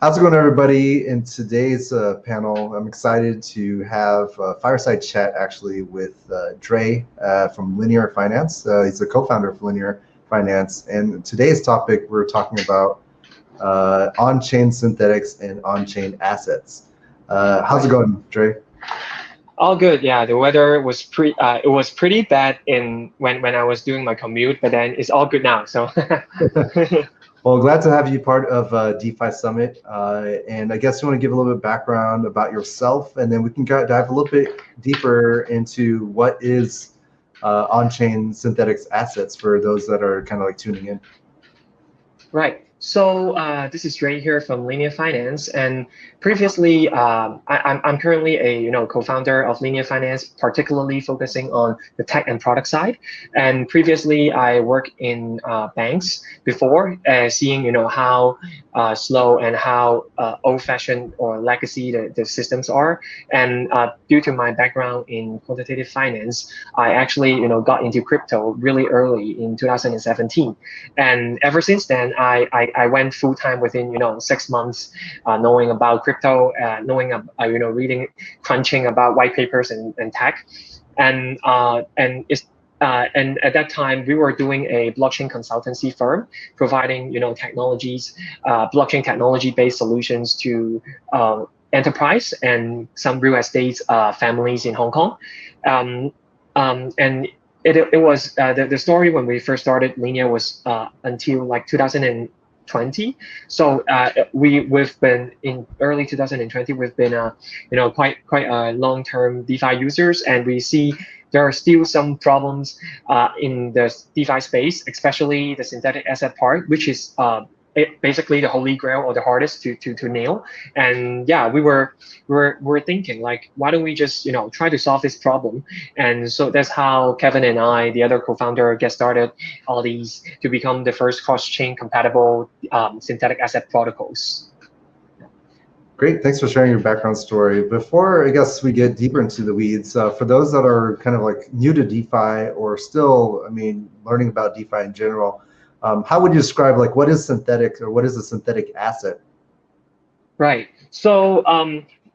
How's it going, everybody? In today's panel, I'm excited to have a fireside chat actually with Drey from Linear Finance. He's a co-founder of Linear Finance. And today's topic, we're talking about on-chain synthetics and on-chain assets. How's it going, Drey? All good. Yeah, the weather was pretty bad when I was doing my commute, but then it's all good now. So Well, glad to have you part of DeFi Summit. And I guess you want to give a little bit of background about yourself, and then we can dive a little bit deeper into what is on-chain synthetics assets for those that are kind of like tuning in. Right. So this is Drey here from Linear Finance, and previously I'm currently a co-founder of Linear Finance, particularly focusing on the tech and product side. And previously I worked in banks before, seeing how slow and how old-fashioned or legacy the systems are. And due to my background in quantitative finance, I actually got into crypto really early in 2017, and ever since then I went full time within 6 months, knowing about crypto, reading, crunching about white papers and tech, and at that time we were doing a blockchain consultancy firm, providing technologies, blockchain technology based solutions to enterprise and some real estate families in Hong Kong, and it was the story when we first started Linear was until like 2020. So we've been in early 2020. We've been quite long-term DeFi users, and we see there are still some problems in the DeFi space, especially the synthetic asset part, which is basically the holy grail or the hardest to nail. And yeah, we're thinking like, why don't we just try to solve this problem? And so that's how Kevin and I, the other co-founder, get started all these to become the first cross-chain compatible synthetic asset protocols. Great, thanks for sharing your background story. Before I guess we get deeper into the weeds, for those that are kind of like new to DeFi or still, learning about DeFi in general, how would you describe like what is synthetic or what is a synthetic asset? Right. So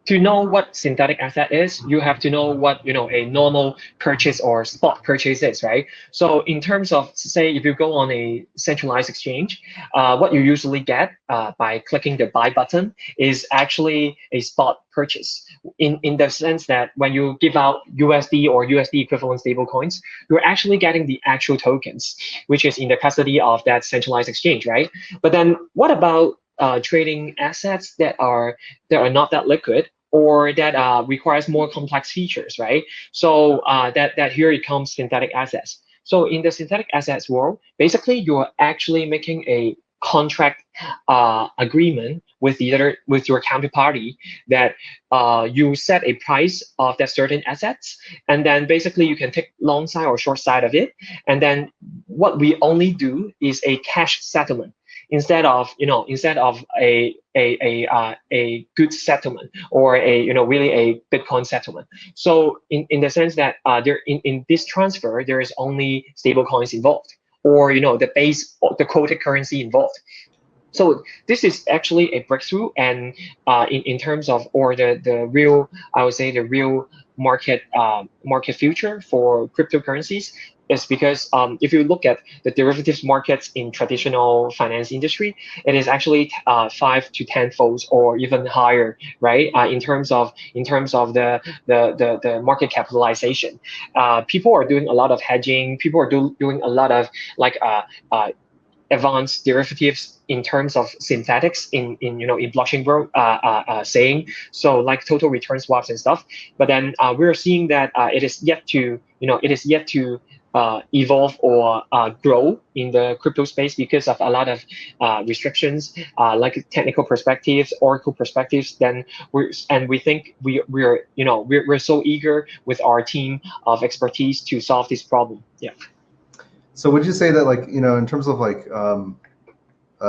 to know what synthetic asset is, you have to know what a normal purchase or spot purchase is, right? So in terms of, say, if you go on a centralized exchange, what you usually get by clicking the buy button is actually a spot purchase, in the sense that when you give out USD or USD equivalent stable coins, you're actually getting the actual tokens, which is in the custody of that centralized exchange, right? But then what about trading assets that are not that liquid, or that requires more complex features, right? So that here it comes synthetic assets. So in the synthetic assets world, basically you're actually making a contract agreement with your counterparty that you set a price of that certain assets, and then basically you can take long side or short side of it, and then what we only do is a cash settlement instead of a good settlement or really a Bitcoin settlement. So in the sense that there in this transfer there is only stable coins involved, or the quoted currency involved. So this is actually a breakthrough, and in terms of, or the real, I would say the real market future for cryptocurrencies is because if you look at the derivatives markets in traditional finance industry, it is actually 5 to 10 folds or even higher, right? In terms of the market capitalization, people are doing a lot of hedging. People are doing a lot of like advanced derivatives in terms of synthetics in blockchain world, saying so, like total return swaps and stuff. But then we're seeing that it is yet to evolve or grow in the crypto space because of a lot of restrictions, like technical perspectives, Oracle perspectives. Then we think we're so eager with our team of expertise to solve this problem. Yeah. So would you say that, like, in terms of like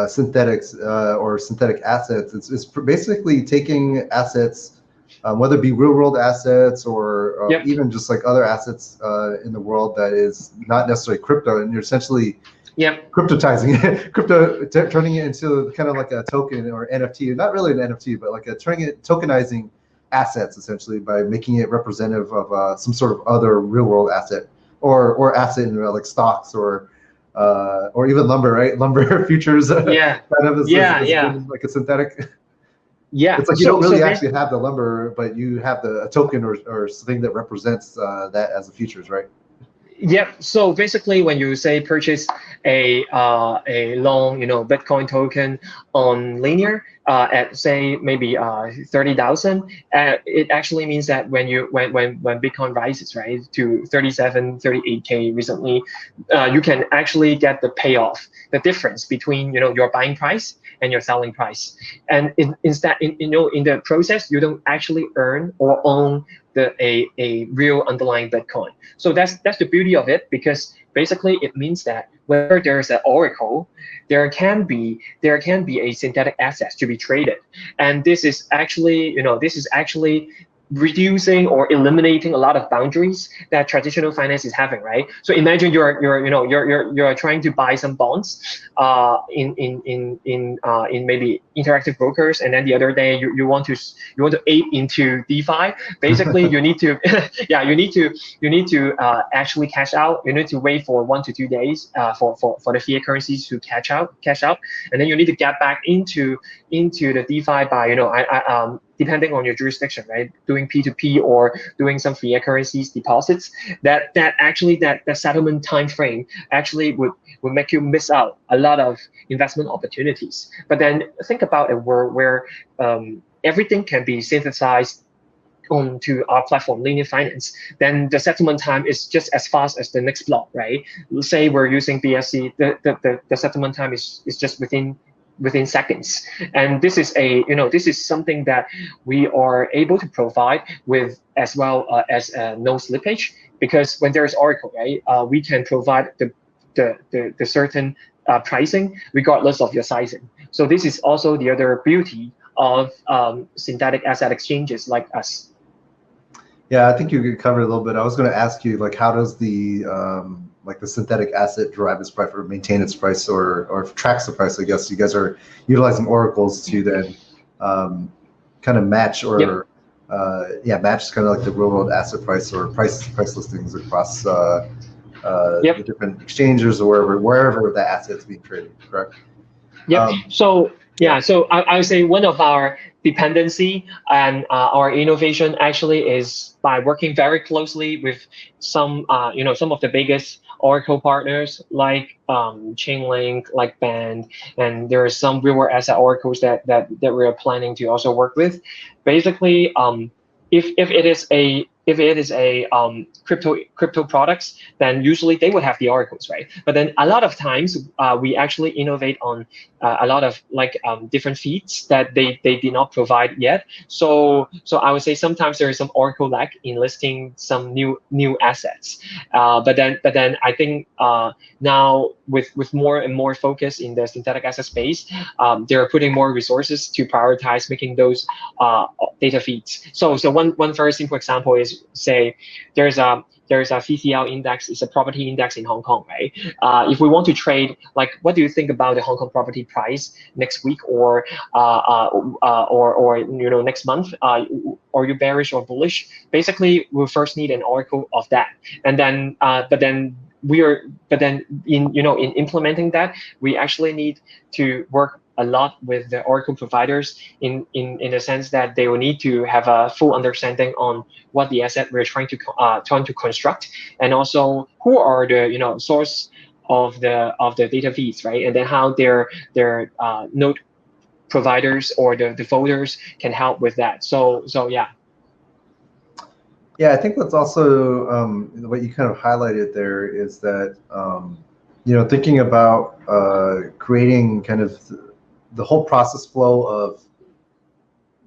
synthetics or synthetic assets, it's basically taking assets, whether it be real world assets or even just like other assets in the world that is not necessarily crypto, and you're essentially cryptotizing turning it into kind of like a token or NFT, not really an NFT, but like tokenizing assets essentially by making it representative of some sort of other real world asset or asset in like stocks or even lumber, right? Lumber futures Yeah. kind of is Yeah. like a synthetic. Yeah. It's like you don't really actually have the lumber, but you have a token or something that represents that as the futures, right? Yep. So basically, when you say purchase a long, Bitcoin token on Linear at say maybe 30,000, it actually means that when Bitcoin rises, right, to 37, 38K recently, you can actually get the payoff, the difference between your buying price and your selling price. And instead, in the process, you don't actually earn or own a real underlying Bitcoin. So that's the beauty of it, because basically it means that whenever there's an oracle, there can be a synthetic asset to be traded, and this is actually reducing or eliminating a lot of boundaries that traditional finance is having, right? So imagine you're trying to buy some bonds in maybe interactive brokers, and then the other day you want to aid into DeFi. Basically, you need to you need to actually cash out. You need to wait for 1 to 2 days for the fiat currencies to cash out, and then you need to get back into the DeFi by depending on your jurisdiction, right? Doing P2P or doing some fiat currencies deposits. That settlement time frame actually would make you miss out a lot of investment opportunities. But then think about a world where everything can be synthesized onto our platform, Linear Finance. Then the settlement time is just as fast as the next block, right? Let's say we're using BSC, the settlement time is just within seconds. And this is something that we are able to provide with, as well as no slippage, because when there's Oracle, right, we can provide the certain pricing regardless of your sizing. So this is also the other beauty of synthetic asset exchanges like us. Yeah, I think you could cover a little bit. I was going to ask you, like, how does the synthetic asset derive its price or maintain its price or tracks the price? I guess you guys are utilizing oracles to then kind of match or match kind of like the real world asset price or price listings across the different exchanges or wherever that asset's being traded. Correct? Yep. So I would say one of our dependency and our innovation actually is by working very closely with some of the biggest Oracle partners like Chainlink, like Band, and there are some real world asset oracles that we are planning to also work with. Basically, if it is a crypto products, then usually they would have the oracles, right? But then a lot of times we actually innovate on a lot of different feeds that they did not provide yet. So I would say sometimes there is some oracle lag in listing some new assets. But then I think now with more and more focus in the synthetic asset space, they're putting more resources to prioritize making those data feeds. So one very simple example is, say there's a CCL index, it's a property index in Hong Kong, right? If we want to trade, like, what do you think about the Hong Kong property price next week or next month? Are you bearish or bullish? Basically, we'll first need an oracle of that, and then but then in implementing that, we actually need to work a lot with the oracle providers in the sense that they will need to have a full understanding on what the asset we're trying to construct, and also who are the source of the data feeds, right? And then how their node providers or the folders can help with that. So yeah. Yeah, I think what's also what you kind of highlighted there is that thinking about creating kind of the whole process flow of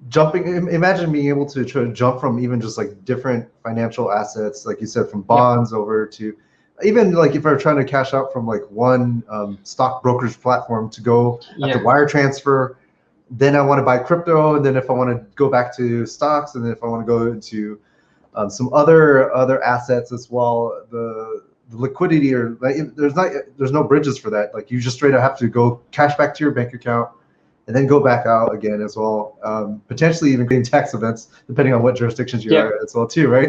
jumping. Imagine being able to try to jump from even just like different financial assets, like you said, from bonds over to even like if I'm trying to cash out from like one stock brokerage platform to go at the wire transfer. Then I want to buy crypto, and then if I want to go back to stocks, and then if I want to go into some other assets as well, the liquidity, or like, there's no bridges for that. Like you just straight up have to go cash back to your bank account and then go back out again as well. Potentially even creating tax events depending on what jurisdictions you are as well too, right?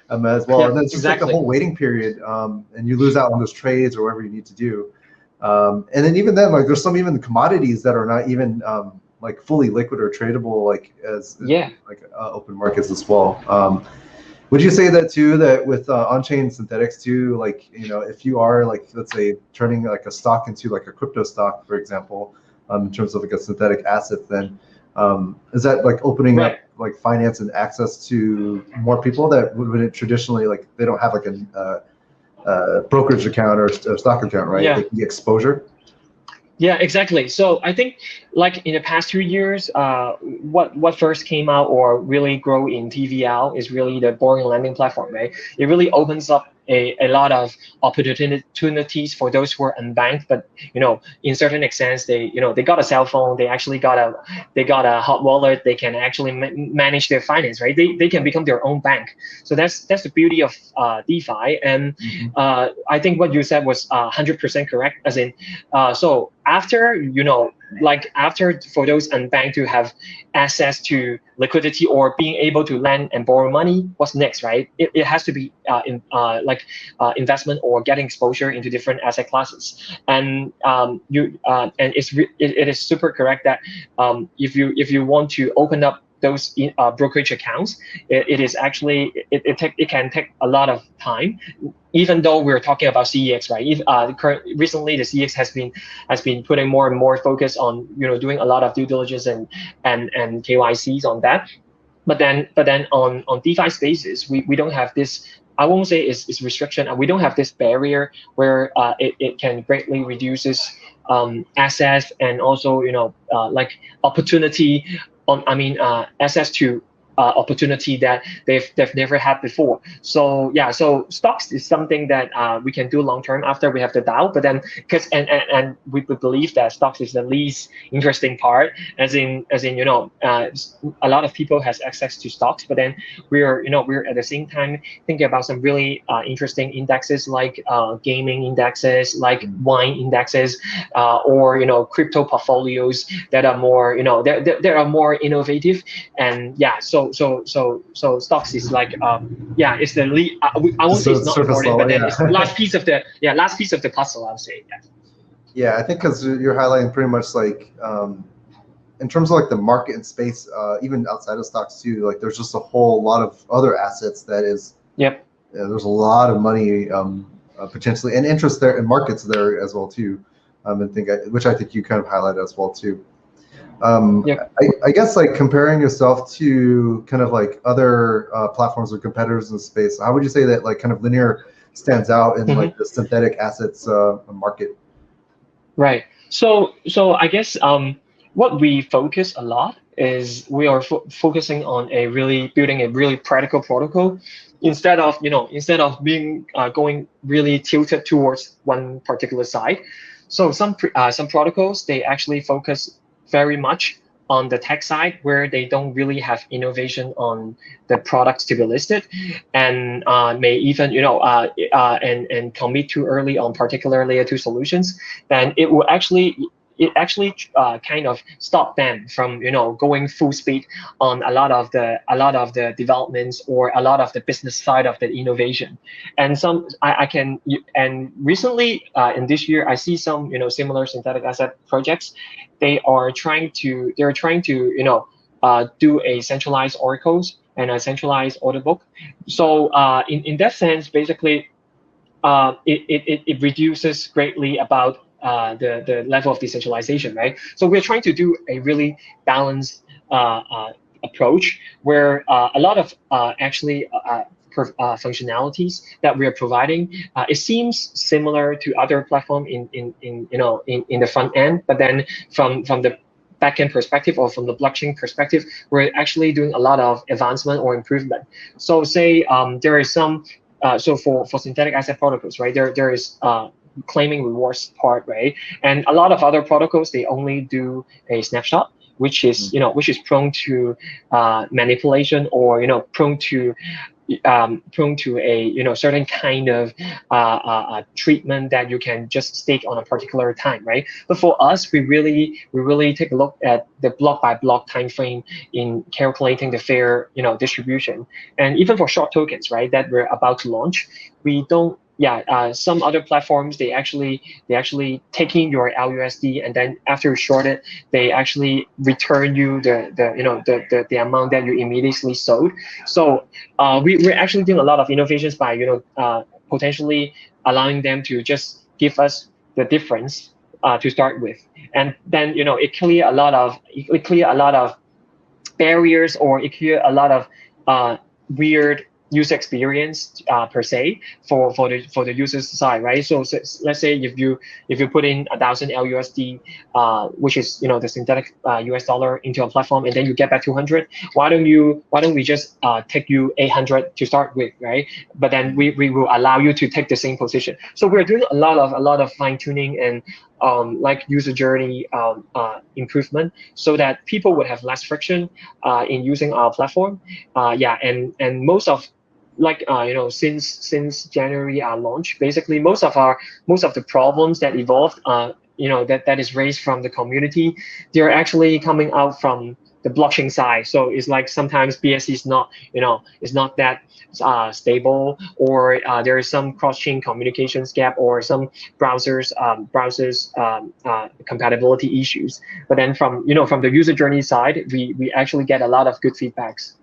As well. And then it's just like the whole waiting period, and you lose out on those trades or whatever you need to do. And then even then, like there's some even commodities that are not even like fully liquid or tradable, like open markets as well. Would you say that too, that with on-chain synthetics too, like, you know, if you are like, let's say turning like a stock into like a crypto stock, for example, in terms of like a synthetic asset, then is that like opening up like finance and access to more people that wouldn't traditionally, like they don't have like a brokerage account or a stock account, right? They can get exposure. Yeah, exactly. So I think like in the past 2 years, what first came out or really grow in TVL is really the borrowing lending platform, right? It really opens up a lot of opportunities for those who are unbanked, but you know, in certain extents, they got a cell phone, they actually got a hot wallet, they can actually manage their finance, right? They can become their own bank. So that's the beauty of DeFi, and I think what you said was 100% correct. As in, so after, you know, like after for those unbanked to have access to liquidity or being able to lend and borrow money, what's next, right? It has to be investment or getting exposure into different asset classes. And and it is super correct that if you want to open up those brokerage accounts, it is actually it can take a lot of time, even though we're talking about CEX, right? Recently the CEX has been putting more and more focus on, you know, doing a lot of due diligence and KYCs on that. But then on DeFi spaces, we don't have this. I won't say it's restriction. We don't have this barrier where it can greatly reduces access and also, you know, like opportunity on, access to opportunity that they've never had before. So yeah, so stocks is something that we can do long term after we have the DAO. But then because and we believe that stocks is the least interesting part, as in you know, a lot of people has access to stocks, but then we're at the same time thinking about some really interesting indexes like gaming indexes, like wine indexes, or, you know, crypto portfolios that are more, you know, that are more innovative. And yeah, so stocks is like it's the lead. I won't say it's not important, but then it's the last piece of the puzzle, I would say. Yeah, I think because you're highlighting pretty much like in terms of like the market and space, even outside of stocks too, like there's just a whole lot of other assets that is there's a lot of money potentially and interest there and markets there as well too, and which I think you kind of highlighted as well too. I guess like comparing yourself to kind of like other platforms or competitors in the space, how would you say that like kind of Linear stands out in like the synthetic assets market? Right. So I guess what we focus a lot is we are focusing on building a really practical protocol instead of being going really tilted towards one particular side. So some protocols, they actually focus very much on the tech side, where they don't really have innovation on the products to be listed, and may even and commit too early on particular layer 2 solutions, then it actually kind of stop them from, you know, going full speed on a lot of the developments or a lot of the business side of the innovation. And and recently in this year, I see some, you know, similar synthetic asset projects. They're trying to do a centralized oracles and a centralized order book. So in that sense, basically it reduces greatly about the level of decentralization, right? So we're trying to do a really balanced approach where a lot of functionalities that we are providing, it seems similar to other platform in the front end, but then from the backend perspective or from the blockchain perspective, we're actually doing a lot of advancement or improvement. So say there is some so for synthetic asset protocols, right? There is claiming rewards part, right? And a lot of other protocols, they only do a snapshot, which is prone to manipulation, or prone to prone to a certain kind of treatment that you can just stake on a particular time, right? But for us, we really take a look at the block by block time frame in calculating the fair distribution. And even for short tokens, right, that we're about to launch, we don't. Yeah, some other platforms they actually taking your LUSD, and then after you short it, they actually return you the amount that you immediately sold. So we're actually doing a lot of innovations by potentially allowing them to just give us the difference to start with, and then it clear a lot of barriers, or it clear a lot of weird user experience per se for the user's side, right? So let's say if you put in 1,000 LUSD, which is the synthetic US dollar into a platform, and then you get back 200, why don't we just take you 800 to start with, right? But then we will allow you to take the same position. So we're doing a lot of fine tuning and like user journey improvement, so that people would have less friction in using our platform. And most of since January our launch, basically most of the problems that evolved that is raised from the community, they're actually coming out from the blockchain side. So it's like sometimes BSC is not that stable, or there is some cross-chain communications gap, or some browsers compatibility issues. But then from the user journey side, we actually get a lot of good feedbacks.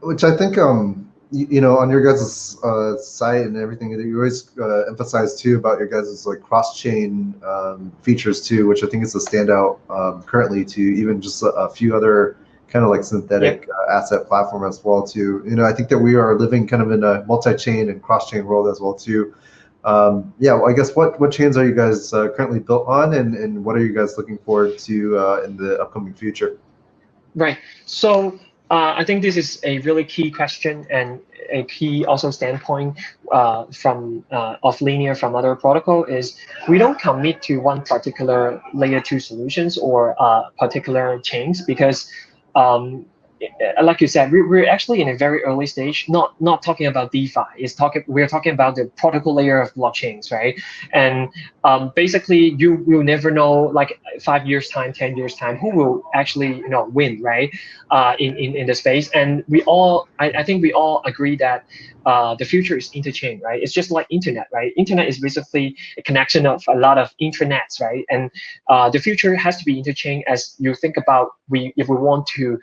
Which I think on your guys' site and everything, that you always emphasize too about your guys' like cross-chain features too, which I think is a standout currently to even just a few other kind of like synthetic asset platform as well too. I think that we are living kind of in a multi-chain and cross-chain world as well too. Well, I guess what chains are you guys currently built on, and what are you guys looking forward to in the upcoming future? Right. So I think this is a really key question, and a key also standpoint from of Linear from other protocol is we don't commit to one particular layer 2 solutions or particular chains, because like you said, we're actually in a very early stage, not talking about DeFi. We're talking about the protocol layer of blockchains, right? And basically, you will never know, like 5 years time, 10 years time, who will actually win, right? In the space, and I think we all agree that the future is interchain, right? It's just like internet, right? Internet is basically a connection of a lot of intranets, right? And the future has to be interchain. As you think about, if we want to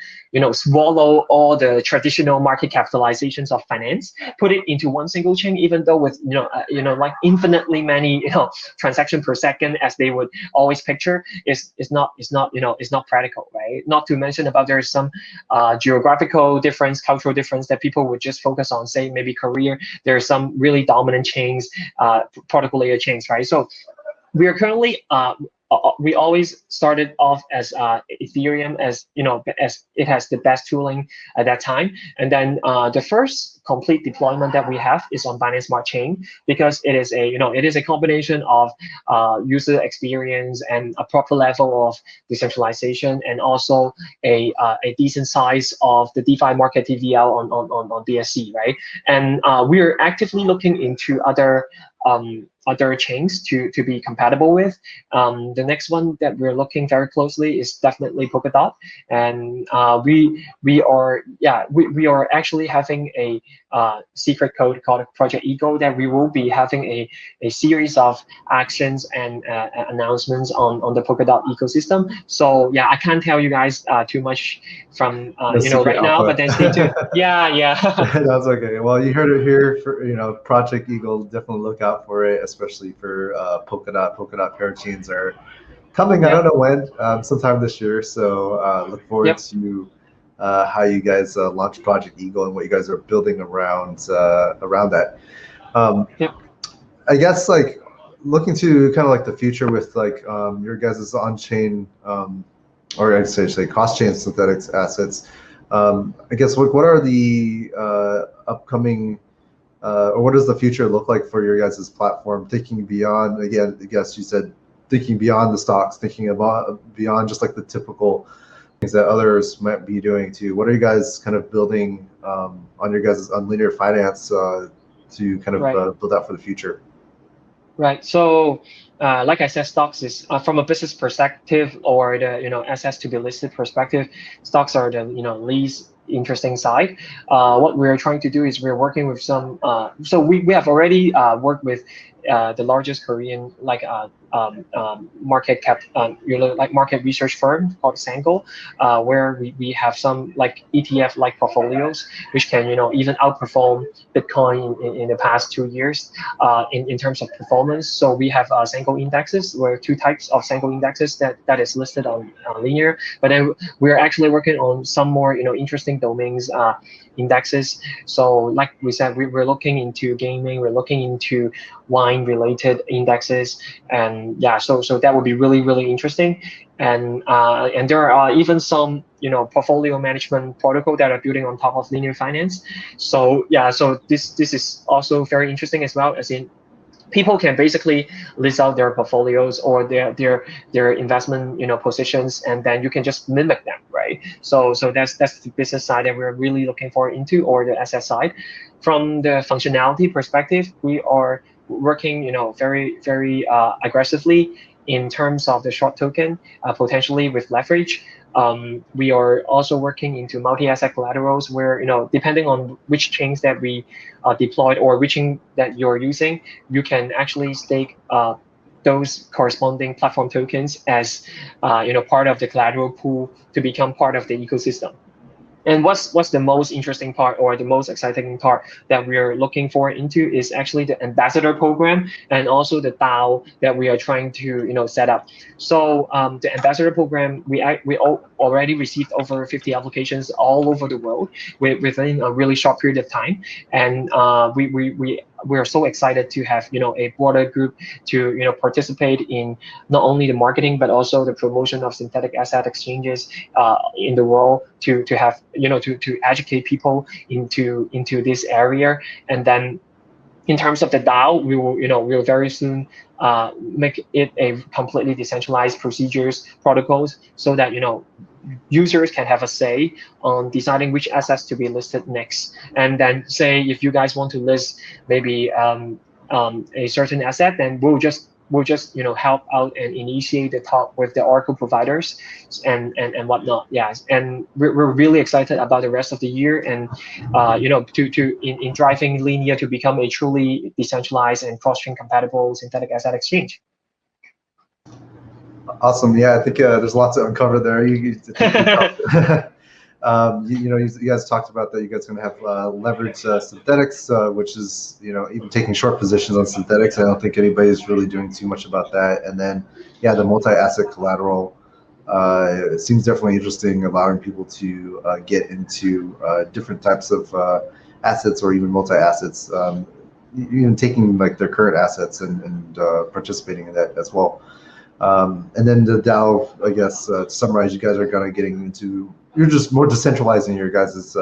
swallow all the traditional market capitalizations of finance, put it into one single chain, even though with like infinitely many transaction per second, as they would always picture, is not practical, right? Not to mention about there's some geographical difference, cultural difference, that people would just focus on, say maybe Korea. There are some really dominant chains, protocol layer chains, right? So we are currently we always started off as Ethereum, as as it has the best tooling at that time, and then the first complete deployment that we have is on Binance Smart Chain, because it is a combination of user experience and a proper level of decentralization, and also a decent size of the DeFi market TVL on BSC, right? And we are actively looking into other chains to be compatible with. The next one that we're looking very closely is definitely Polkadot, and we are actually having a secret code called Project Eagle, that we will be having a series of actions and announcements on the Polkadot ecosystem. So yeah, I can't tell you guys too much from right now, but then stay tuned. Yeah. That's okay. Well, you heard it here. For Project Eagle, definitely look out for it, especially for Polkadot parachains are coming. I don't know when, sometime this year. So look forward to how you guys launch Project Eagle and what you guys are building around that. I guess like looking to kind of like the future with like your guys' on-chain or I'd say cross-chain synthetic assets. I guess what are the upcoming or what does the future look like for your guys' platform? Thinking beyond, again, I guess you said thinking beyond the stocks, thinking about beyond just like the typical things that others might be doing too. What are you guys kind of building on your guys' on linear finance to kind of build out for the future? Right. So, like I said, stocks is from a business perspective or the assets to be listed perspective, stocks are the least interesting side. What we're trying to do is we're working with some. So we have already worked with the largest Korean market cap like market research firm called Sango, where we have some like ETF like portfolios which can even outperform Bitcoin in the past 2 years in terms of performance. So we have Sango indexes, where two types of Sango indexes that is listed on Linear. But then we're actually working on some more interesting domains indexes. So like we said, we're looking into gaming, we're looking into wine related indexes, and yeah, so that would be really interesting. And there are even some portfolio management protocol that are building on top of linear finance. So yeah, so this is also very interesting as well, as in people can basically list out their portfolios or their investment positions, and then you can just mimic them, right? So that's the business side that we're really looking forward into, or the asset side. From the functionality perspective, we are working very aggressively in terms of the short token, potentially with leverage. We are also working into multi-asset collaterals where, depending on which chains that we deployed or which chain that you're using, you can actually stake those corresponding platform tokens as part of the collateral pool to become part of the ecosystem. And what's the most interesting part or the most exciting part that we're looking forward into is actually the ambassador program and also the DAO that we are trying to set up. So the ambassador program, we already received over 50 applications all over the world within a really short period of time, and we are so excited to have a broader group to participate in not only the marketing but also the promotion of synthetic asset exchanges in the world, to have to educate people into this area. And then in terms of the DAO, we'll very soon make it a completely decentralized procedures protocols, so that users can have a say on deciding which assets to be listed next. And then say if you guys want to list maybe a certain asset, then we'll just help out and initiate the talk with the Oracle providers and whatnot. Yes, and we're really excited about the rest of the year, and in driving Linear to become a truly decentralized and cross-chain compatible synthetic asset exchange. Awesome. Yeah, I think there's lots to uncover there. You guys talked about that. You guys are going to have leveraged synthetics, which is even taking short positions on synthetics. I don't think anybody's really doing too much about that. And then yeah, the multi-asset collateral it seems definitely interesting, allowing people to get into different types of assets or even multi-assets, even taking like their current assets and participating in that as well. And then the DAO, I guess, to summarize, you guys are kind of getting into, you're just more decentralizing your guys'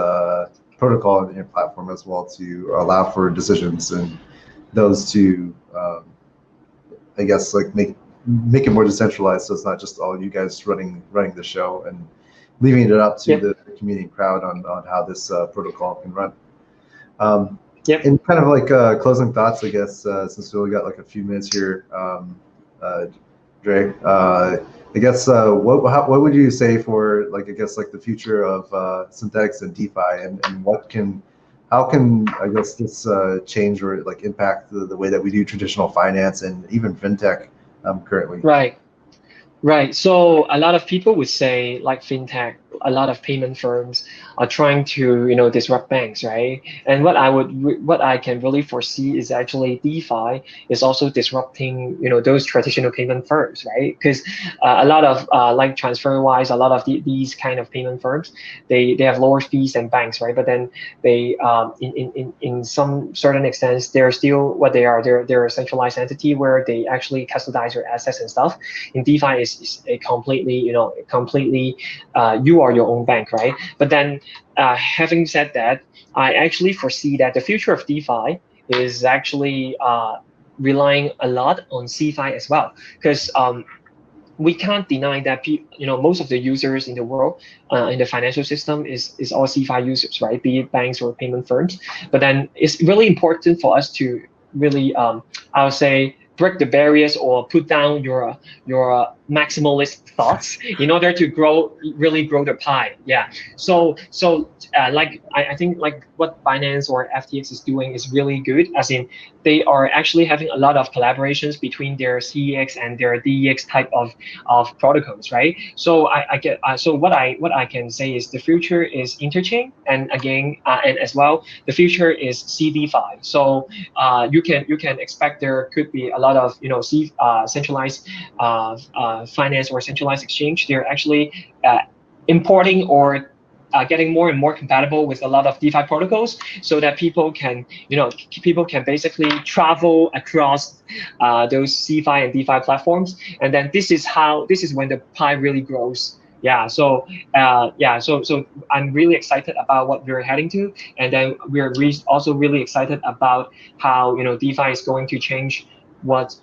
protocol and your platform as well, to allow for decisions and those to, I guess, like make it more decentralized, so it's not just all you guys running the show, and leaving it up to the community crowd on how this protocol can run. And kind of like closing thoughts, I guess, since we only got like a few minutes here. Drey, I guess what would you say for like, I guess, like the future of synthetics and DeFi, and how can I guess this change or like impact the way that we do traditional finance and even fintech currently? Right. So a lot of people would say, like fintech, a lot of payment firms are trying to disrupt banks, right? And what I can really foresee is actually DeFi is also disrupting those traditional payment firms, right? Because a lot of like TransferWise, a lot of these kind of payment firms, they have lower fees than banks, right? But then they in some certain extents, they're still what they are. They're a centralized entity where they actually custodize your assets and stuff. In DeFi is a completely you are your own bank, right? But then having said that, I actually foresee that the future of DeFi is actually relying a lot on CeFi as well, because we can't deny that most of the users in the world in the financial system is all CeFi users, right? Be it banks or payment firms. But then it's really important for us to really, I would say, break the barriers or put down your maximalist thoughts in order to really grow the pie. Yeah. So like I think like what Binance or FTX is doing is really good, as in they are actually having a lot of collaborations between their CEX and their DEX type of protocols, right? So I get so what I can say is the future is interchain, and again and as well the future is CDFI. So you can expect there could be a lot of centralized finance or centralized exchange. They're actually importing or getting more and more compatible with a lot of DeFi protocols, so that people can basically travel across those CeFi and DeFi platforms, and then this is when the pie really grows. Yeah, so so I'm really excited about what we're heading to, and then we're also really excited about how DeFi is going to change what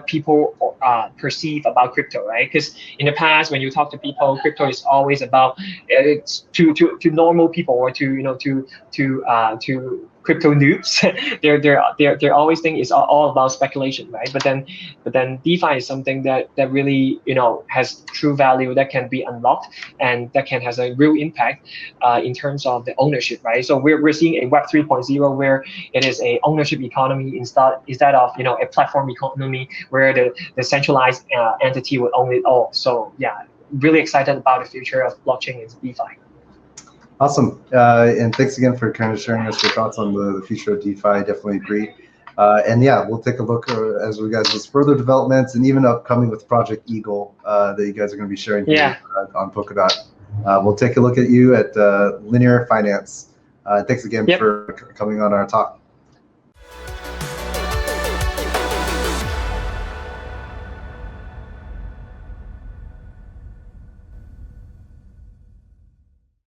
people perceive about crypto, right? Because in the past, when you talk to people, crypto is always about it's to normal people, or to crypto noobs. they're always think it's all about speculation, right? But then DeFi is something that really has true value that can be unlocked, and that can has a real impact in terms of the ownership, right? So we're seeing a Web 3.0 where it is a ownership economy instead of a platform economy where the centralized entity would own it all. So yeah, really excited about the future of blockchain and DeFi. Awesome, and thanks again for kind of sharing us your thoughts on the future of DeFi. I definitely agree. And yeah, we'll take a look as we guys with further developments, and even upcoming with Project Eagle that you guys are going to be sharing here on Polkadot. We'll take a look at you at Linear Finance. Thanks again for coming on our talk.